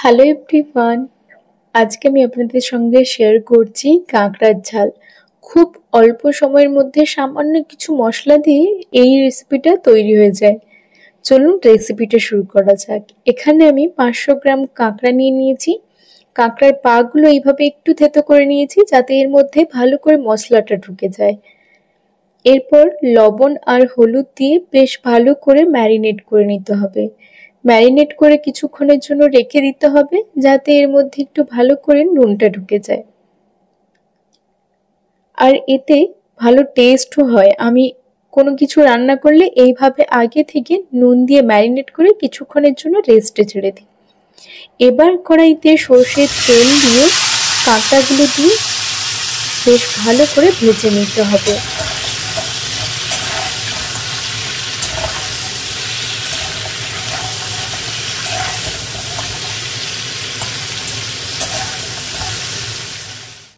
Hello everyone, আজকে আমি আপনাদের সঙ্গে শেয়ার করছি কাঁকড়ার ঝাল। খুব অল্প সময়ের মধ্যে সামান্য কিছু মশলা দিয়ে এই রেসিপিটা তৈরি হয়ে যায়। চলুন রেসিপিটা শুরু করা যাক। এখানে আমি 500 গ্রাম কাঁকড়া নিয়ে নিয়েছি। কাঁকড়ার পাগুলো এইভাবে একটু থেতো করে নিয়েছি যাতে এর মধ্যে ভালো করে মশলাটা ঢুকে যায়। এরপর লবণ আর হলুদ দিয়ে বেশ ভালো করে ম্যারিনেট করে নিতে হবে। ম্যারিনেট করে কিছুক্ষণের জন্য রেখে দিতে হবে যাতে এর মধ্যে একটু ভালো করে নুনটা ঢুকে যায় আর এতে ভালো টেস্টও হয়। আমি কোনো কিছু রান্না করলে এইভাবে আগে থেকে নুন দিয়ে ম্যারিনেট করে কিছুক্ষণের জন্য রেস্টে ছেড়ে দিই। এবার কড়াইতে সর্ষের তেল দিয়ে কাঁকড়াগুলো দিয়ে বেশ ভালো করে ভেজে নিতে হবে।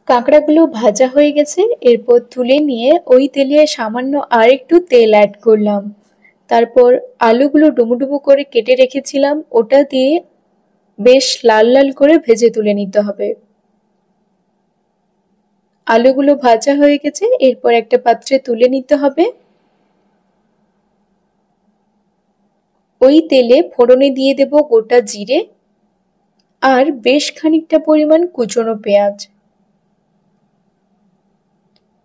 কাঁকড়াগুলো ভাজা হয়ে গেছে, এরপর তুলে নিয়ে ওই তেলে সামান্য আর একটু তেল অ্যাড করলাম। তারপর আলুগুলো ডুমো ডুমো করে কেটে রেখেছিলাম, ওটা দিয়ে বেশ লাল লাল করে ভেজে তুলে নিতে হবে। আলুগুলো ভাজা হয়ে গেছে, এরপর একটা পাত্রে তুলে নিতে হবে। ওই তেলে ফোড়নে দিয়ে দেব গোটা জিরে আর বেশ খানিকটা পরিমাণ কুচনো পেঁয়াজ।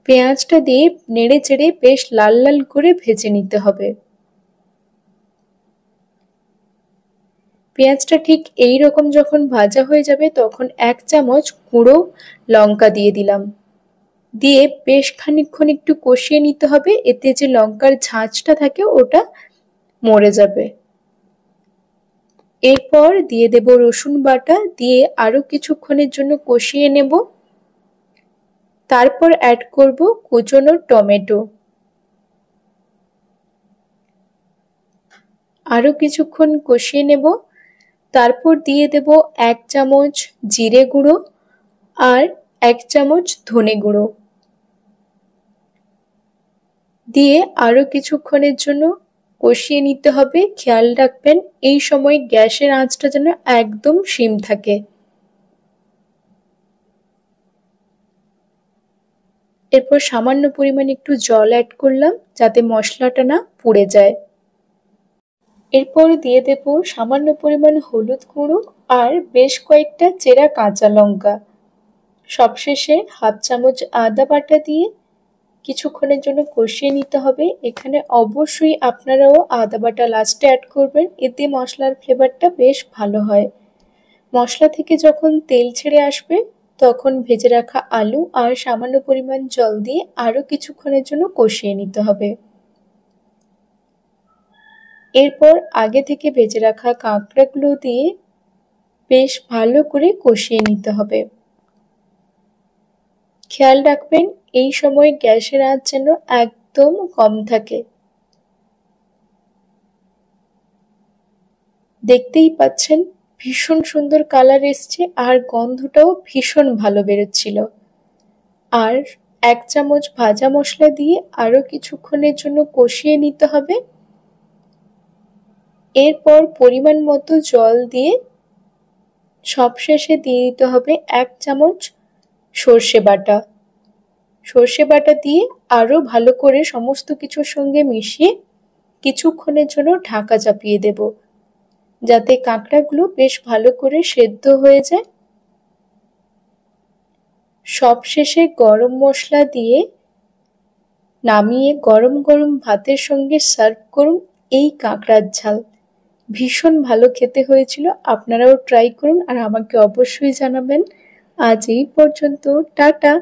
পেঁয়াজটা দিয়ে নেড়ে চেড়ে বেশ লাল লাল করে ভেজে নিতে হবে। পেঁয়াজটা ঠিক এই রকম যখন ভাজা হয়ে যাবে তখন 1 চামচ গুঁড়ো লঙ্কা দিয়ে দিলাম। দিয়ে বেশ খানিকক্ষণ একটু কষিয়ে নিতে হবে, এতে যে লঙ্কার ঝাঁঝটা থাকে ওটা মরে যাবে। এরপর দিয়ে দেব রসুন বাটা, দিয়ে আরো কিছুক্ষণের জন্য কষিয়ে নেব। তারপর অ্যাড করব কুচনো টমেটো। আরো কিছুক্ষণ কষিয়ে নেব। তারপর দিয়ে দেব 1 চামচ জিরে গুঁড়ো আর 1 চামচ ধনে গুঁড়ো। দিয়ে আরো কিছুক্ষণের জন্য কষিয়ে নিতে হবে। খেয়াল রাখবেন এই সময় গ্যাসের আঁচটা যেন একদম সিম থাকে। এরপর সামান্য পরিমাণে একটু জল অ্যাড করলাম যাতে মশলাটা না পুড়ে যায়। এরপর দিয়ে দেব সামান্য পরিমাণ হলুদ গুঁড়ো আর বেশ কয়েকটা চেরা কাঁচা লঙ্কা। সবশেষে 1/2 চামচ আদা বাটা দিয়ে কিছুক্ষণের জন্য কষিয়ে নিতে হবে। এখানে অবশ্যই আপনারাও আদা বাটা লাস্টে অ্যাড করবেন, এতে মশলার ফ্লেভারটা বেশ ভালো হয়। মশলা থেকে যখন তেল ছেড়ে আসবে তখন ভেজে রাখা আলু আর সামান্য পরিমাণ জল দিয়ে আরো কিছুক্ষণের জন্য কষিয়ে নিতে হবে। এরপর আগে থেকে ভেজে রাখা কাঁকড়াগুলো দিয়ে বেশ ভালো করে কষিয়ে নিতে হবে। খেয়াল রাখবেন এই সময় গ্যাসের আঁচ যেন একদম কম থাকে। দেখতেই পাচ্ছেন ভীষণ সুন্দর কালার এসছে আর গন্ধটাও ভীষণ ভালো বেরোচ্ছিল। আর 1 চামচ ভাজা মশলা দিয়ে আরো কিছুক্ষণের জন্য কষিয়ে নিতে হবে। এরপর পরিমাণ মতো জল দিয়ে সবশেষে দিয়ে দিতে হবে 1 চামচ সর্ষে বাটা। সর্ষে বাটা দিয়ে আরো ভালো করে সমস্ত কিছুর সঙ্গে মিশিয়ে কিছুক্ষণের জন্য ঢাকা চাপিয়ে দেব যাতে কাঁকড়াগুলো বেশ ভালো করে সেদ্ধ হয়ে যায়। সবশেষে গরম মশলা দিয়ে নামিয়ে গরম গরম ভাতের সঙ্গে সার্ভ করুন এই কাঁকড়ার ঝাল। ভীষণ ভালো খেতে হয়েছিল, আপনারাও ট্রাই করুন আর আমাকে অবশ্যই জানাবেন। আজ এই পর্যন্ত, টাটা।